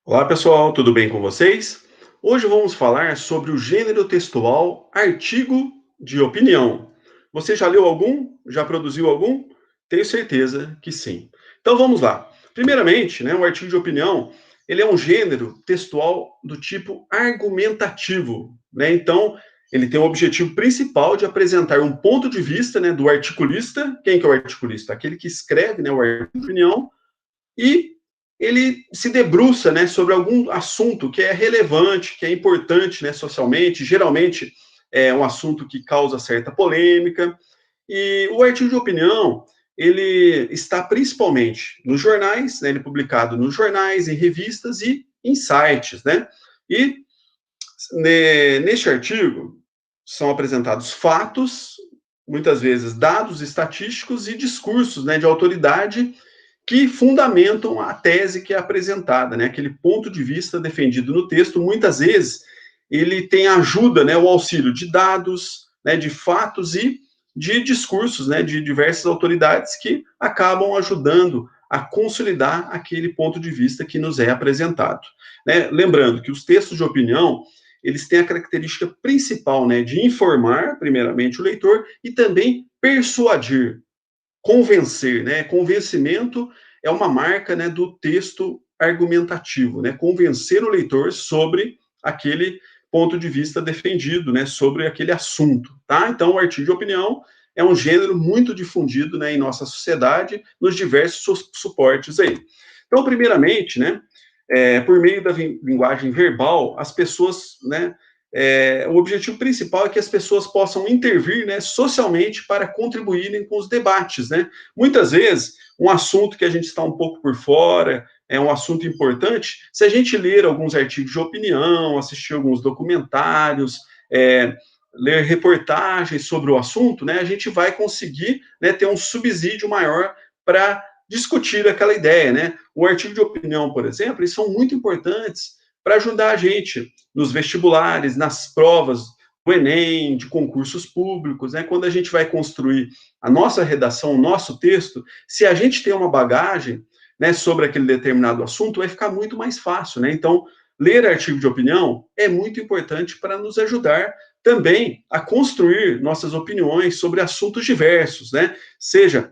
Olá pessoal, tudo bem com vocês? Hoje vamos falar sobre o gênero textual artigo de opinião. Você já leu algum? Já produziu algum? Tenho certeza que sim. Então vamos lá. Primeiramente, o artigo de opinião, ele é um gênero textual do tipo argumentativo, Então, ele tem o objetivo principal de apresentar um ponto de vista, do articulista. Quem que é o articulista? Aquele que escreve, o artigo de opinião e ele se debruça, sobre algum assunto que é relevante, que é importante, socialmente. Geralmente é um assunto que causa certa polêmica. E o artigo de opinião, ele está principalmente nos jornais, ele é publicado nos jornais, em revistas e em sites, E neste artigo são apresentados fatos, muitas vezes dados estatísticos e discursos, de autoridade que fundamentam a tese que é apresentada, Aquele ponto de vista defendido no texto, muitas vezes ele tem ajuda, o auxílio de dados, de fatos e de discursos, de diversas autoridades que acabam ajudando a consolidar aquele ponto de vista que nos é apresentado, Lembrando que os textos de opinião, eles têm a característica principal, de informar, primeiramente, o leitor e também persuadir, convencer, Convencimento é uma marca, do texto argumentativo, Convencer o leitor sobre aquele ponto de vista defendido, sobre aquele assunto, tá? Então, o artigo de opinião é um gênero muito difundido, em nossa sociedade, nos diversos suportes aí. Então, primeiramente, por meio da linguagem verbal, as pessoas, o objetivo principal é que as pessoas possam intervir, socialmente para contribuírem com os debates, Muitas vezes, um assunto que a gente está um pouco por fora, é um assunto importante, se a gente ler alguns artigos de opinião, assistir alguns documentários, ler reportagens sobre o assunto, a gente vai conseguir, ter um subsídio maior para discutir aquela ideia, O artigo de opinião, por exemplo, eles são muito importantes para ajudar a gente nos vestibulares, nas provas do Enem, de concursos públicos, Quando a gente vai construir a nossa redação, o nosso texto, se a gente tem uma bagagem, sobre aquele determinado assunto, vai ficar muito mais fácil, Então, ler artigo de opinião é muito importante para nos ajudar também a construir nossas opiniões sobre assuntos diversos, Seja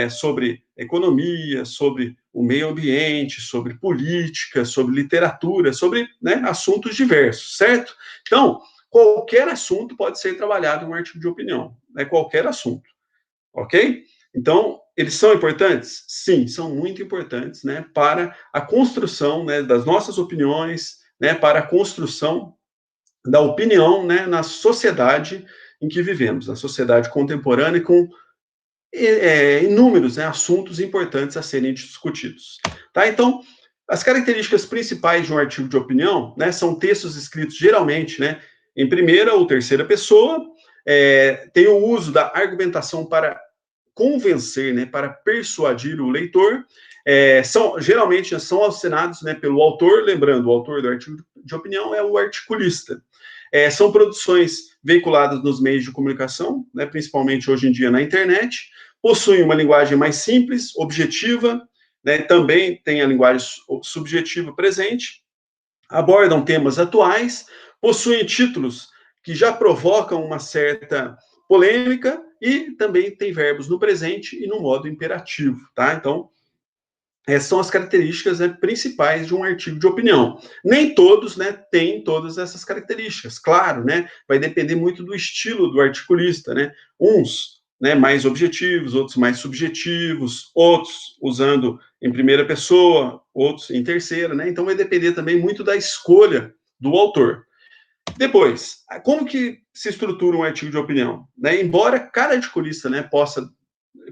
sobre economia, sobre o meio ambiente, sobre política, sobre literatura, sobre assuntos diversos, certo? Então, qualquer assunto pode ser trabalhado em um artigo de opinião, qualquer assunto, ok? Então, eles são importantes? Sim, são muito importantes, para a construção, das nossas opiniões, para a construção da opinião, na sociedade em que vivemos, na sociedade contemporânea, com inúmeros, assuntos importantes a serem discutidos. Tá? Então, as características principais de um artigo de opinião, são textos escritos geralmente, em primeira ou terceira pessoa, tem o uso da argumentação para convencer, para persuadir o leitor, geralmente são assinados, pelo autor. Lembrando, o autor do artigo de opinião é o articulista. São produções veiculadas nos meios de comunicação, principalmente hoje em dia na internet, possuem uma linguagem mais simples, objetiva, também tem a linguagem subjetiva presente, abordam temas atuais, possuem títulos que já provocam uma certa polêmica e também tem verbos no presente e no modo imperativo, tá? Então, essas são as características, principais de um artigo de opinião. Nem todos, têm todas essas características. Claro, vai depender muito do estilo do articulista, Uns, mais objetivos, outros mais subjetivos, outros usando em primeira pessoa, outros em terceira, Então vai depender também muito da escolha do autor. Depois, como que se estrutura um artigo de opinião? Embora cada articulista, possa,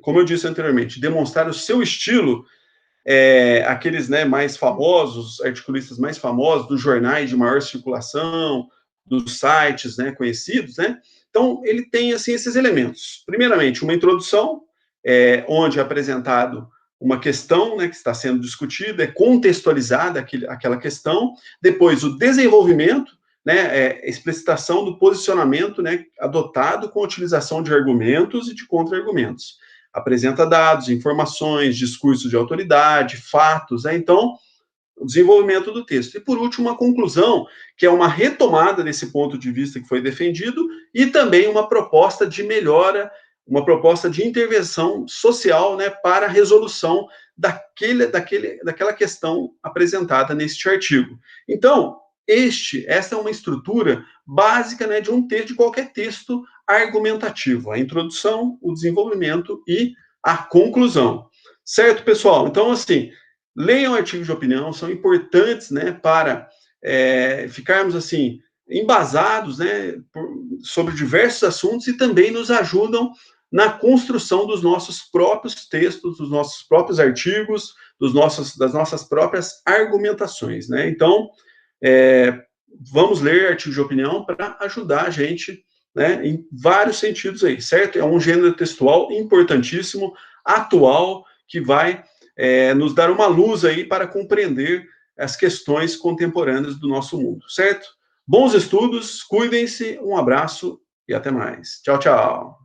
como eu disse anteriormente, demonstrar o seu estilo, aqueles, mais famosos, articulistas mais famosos, dos jornais de maior circulação, dos sites, conhecidos, Então, ele tem, assim, esses elementos. Primeiramente, uma introdução, onde é apresentado uma questão, que está sendo discutida, é contextualizada aquela questão. Depois, o desenvolvimento, explicitação do posicionamento, adotado com a utilização de argumentos e de contra-argumentos. Apresenta dados, informações, discursos de autoridade, fatos, Então, o desenvolvimento do texto. E, por último, uma conclusão, que é uma retomada desse ponto de vista que foi defendido e também uma proposta de melhora, uma proposta de intervenção social, né, para a resolução daquela questão apresentada neste artigo. Então, esta é uma estrutura básica, né, de um texto, de qualquer texto argumentativo: a introdução, o desenvolvimento e a conclusão. Certo, pessoal? Então, assim, leiam artigos de opinião, são importantes, né, para ficarmos, assim, embasados, né, sobre diversos assuntos, e também nos ajudam na construção dos nossos próprios textos, dos nossos próprios artigos, das nossas próprias argumentações, né? Então, é, vamos ler artigos de opinião para ajudar a gente, né, em vários sentidos aí, certo? É um gênero textual importantíssimo, atual, que vai nos dar uma luz aí para compreender as questões contemporâneas do nosso mundo, certo? Bons estudos, cuidem-se, um abraço e até mais. Tchau, tchau.